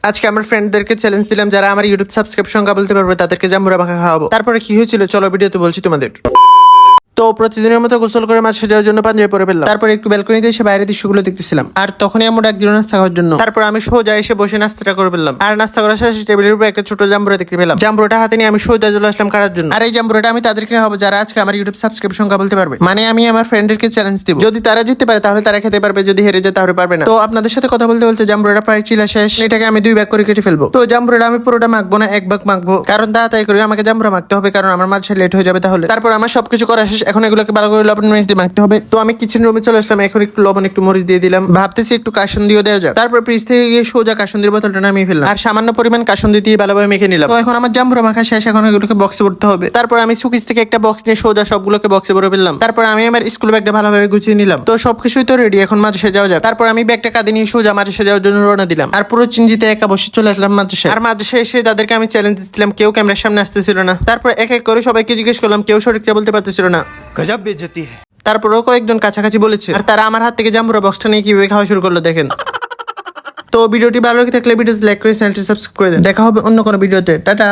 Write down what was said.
আজকে আমার ফ্রেন্ডদেরকে চ্যালেঞ্জ দিলাম, যারা আমার ইউটিউব সাবস্ক্রিপশন সংখ্যা বলতে পারবে তাদেরকে জাম্বুরা মাখা খাওয়াবো। তারপরে কি হয়েছিল চলো ভিডিওতে বলছি তোমাদের। তো প্রতিদিনের মতো গোসল করে মাছ যাওয়ার জন্য পাঞ্জাবি পরে ফেললাম। তারপর একটু ব্যালকনিতে এসে বাইরের দৃশ্যগুলো দেখতেছিলাম। আর তখনই আমার ডাক দিল নাস্তা খাওয়ার জন্য। তারপর আমি সোজা এসে বসে নাস্তাটা করে ফেললাম। আর নাস্তা করার শেষে টেবিলের উপর একটা ছোট জাম্বুরা দেখতে পেলাম। জাম্বুরাটা হাতে নিয়ে আমি সোজা চলে আসলাম কাটার জন্য। আর এই জাম্বুরাটা আমি তাদেরকে খাবো যারা আজকে আমার ইউটিউব সাবস্ক্রিপশন সংখ্যা বলতে পারবে। মানে আমি আমার ফ্রেন্ডদেরকে চ্যালেঞ্জ দিব, যদি তারা জিততে পারে তাহলে তারা খেতে পারবে, যদি হেরে যায় তাহলে পারবে না। তো আপনাদের সাথে কথা বলতে বলতে জাম্বুরাটা প্রায় চিলা শেষ। এটাকে আমি 2 ভাগ করে কেটে ফেলবো। তো জাম্বুরাটা আমি পুরোটা মাখবো না, 1 ভাগ মাখবো, কারণ তাড়াতাড়ি করে আমাকে জাম্বুরা মাখতে হবে, কারণ আমার মাঝে লেট হয়ে যাবে তাহলে। তারপর আমার সবকিছু করা শেষ, এখন এগুলোকে ভালো করে লবণ মরিচ দিয়ে মাখতে হবে। তো আমি কিচেন রুমে চলে আসলাম, এখন একটু লবণ একটু মরিচ দিয়ে দিলাম, ভাবতেছি একটু কাসুন্দিও দেওয়া যাক। তারপর ফ্রিজ থেকে গিয়ে সোজা কাসুন্দির বোতলটা নামিয়ে ফেললাম আর সামান্য পরিমাণ কাসুন্দি দিয়ে ভালোভাবে মেখে নিলাম। তো এখন আমার জাম্বুরা মাখা শেষ, এখন এগুলোকে বক্সে ভরতে হবে। তারপর আমি সুকিস থেকে একটা বক্স নিয়ে সোজা সবগুলোকে বক্সে ভরে ফেললাম। তারপর আমি আমার স্কুল ব্যাগটা ভালোভাবে গুছিয়ে নিলাম। তো সবকিছুই তো রেডি, এখন মাদ্রাসা যাওয়া যাক। তারপর আমি ব্যাগটা কাঁধে নিয়ে সোজা মাদ্রাসা যাওয়ার জন্য রওনা দিলাম। আর পুরো চিনজিতে একা বসে চলে আসলাম মাদ্রাসায়। আর মাদ্রাসায় এসে তাদেরকে আমি চ্যালেঞ্জ দিচ্ছিলাম, কেউ ক্যামেরার সামনে আসতেছিল না। তারপর এক এক করে সবাইকে জিজ্ঞেস করলাম, কেউ সঠিকটা বলতে পারতেছিল না। गजब बेइज्जती है। তারপরেও কয়েকজন কাছাকাছি বলেছে, আর তারা আমার হাত থেকে জাম্বুরা বক্সটা নিয়ে কিভাবে খাওয়া শুরু করলো দেখেন। তো ভিডিওটি ভালো লেগে থাকলে ভিডিওতে লাইক করে চ্যানেলটি সাবস্ক্রাইব করে দেন। দেখা হবে অন্য কোনো ভিডিওতে। টাটা।